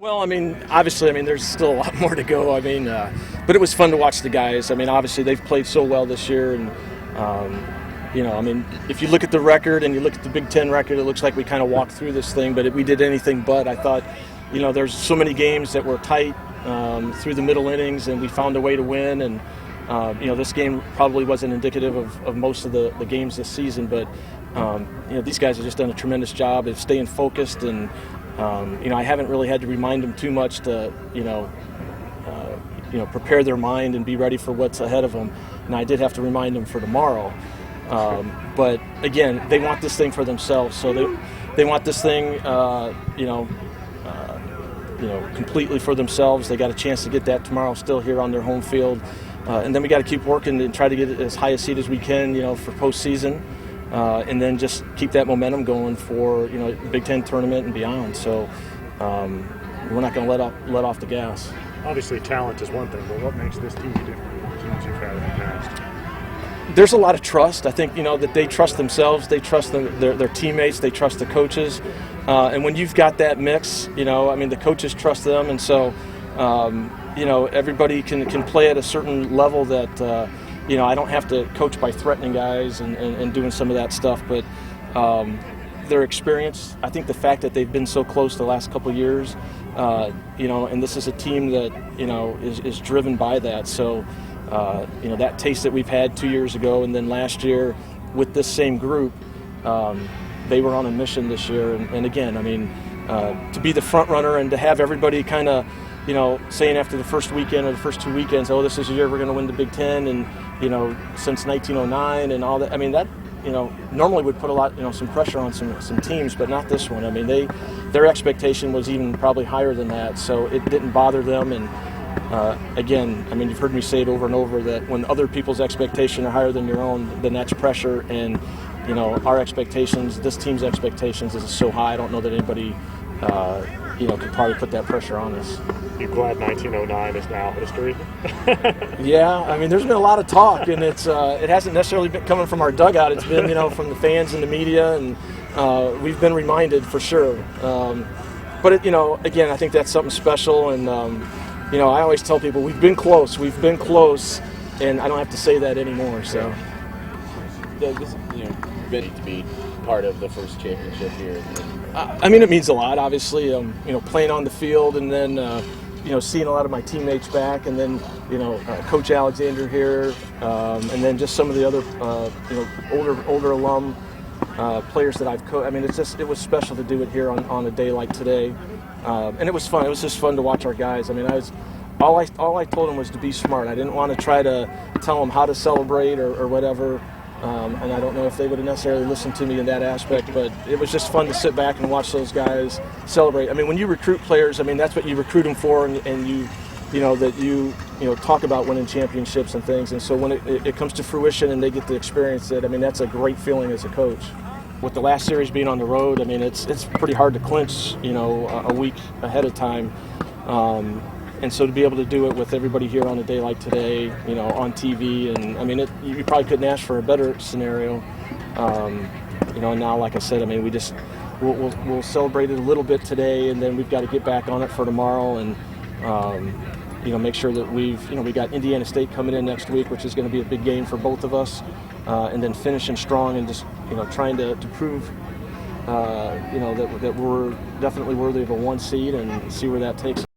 Well, I mean, obviously, I mean, there's still a lot more to go. I mean, but it was fun to watch the guys. I mean, obviously, they've played so well this year, and I mean, if you look at the record and you look at the Big Ten record, it looks like we kind of walked through this thing, but we did anything but. I thought, there's so many games that were tight through the middle innings, and we found a way to win. And this game probably wasn't indicative of most of the games this season, but these guys have just done a tremendous job of staying focused, and I haven't really had to remind them too much to prepare their mind and be ready for what's ahead of them. And I did have to remind them for tomorrow. But again, they want this thing for themselves, so they want this thing, completely for themselves. They got a chance to get that tomorrow, still here on their home field, and then we got to keep working and try to get it as high a seed as we can, for postseason, and then just keep that momentum going for the Big Ten tournament and beyond. So we're not going to let off the gas. Obviously, talent is one thing, but what makes this team different from teams you've had in the past? There's a lot of trust. I think that they trust themselves, they trust their teammates, they trust the coaches, and when you've got that mix, the coaches trust them, and so everybody can play at a certain level that I don't have to coach by threatening guys and doing some of that stuff, but their experience. I think the fact that they've been so close the last couple of years, and this is a team that is driven by that. So. That taste that we've had 2 years ago and then last year with this same group, they were on a mission this year. And again, to be the front runner and to have everybody kind of, saying after the first weekend or the first 2 weekends, oh, this is the year we're going to win the Big Ten, and, since 1909 and all that. That, normally would put a lot, some pressure on some teams, but not this one. Their expectation was even probably higher than that, so it didn't bother them. And again, you've heard me say it over and over that when other people's expectations are higher than your own, then that's pressure. And our expectations, this team's expectations, is so high. I don't know that anybody, could probably put that pressure on us. You glad 1909 is now history? Yeah, there's been a lot of talk, and it hasn't necessarily been coming from our dugout. It's been from the fans and the media, and we've been reminded for sure. But again, I think that's something special, and. I always tell people we've been close, and I don't have to say that anymore. So, this ready to be part of the first championship here. It means a lot. Obviously, playing on the field, and then seeing a lot of my teammates back, and then Coach Alexander here, and then just some of the other older alum players that I've coached. It was special to do it here on a day like today. And it was fun. It was just fun to watch our guys. All I told them was to be smart. I didn't want to try to tell them how to celebrate or whatever. And I don't know if they would have necessarily listened to me in that aspect, but it was just fun to sit back and watch those guys celebrate. When you recruit players, that's what you recruit them for, and you talk about winning championships and things. And so when it comes to fruition and they get to experience it, that's a great feeling as a coach. With the last series being on the road, it's pretty hard to clinch, a week ahead of time. And so to be able to do it with everybody here on a day like today, on TV, and you probably couldn't ask for a better scenario. Now, like I said, we'll celebrate it a little bit today, and then we've got to get back on it for tomorrow, and make sure that we got Indiana State coming in next week, which is going to be a big game for both of us, and then finishing strong and just trying to prove that we're definitely worthy of a 1 seed and see where that takes us.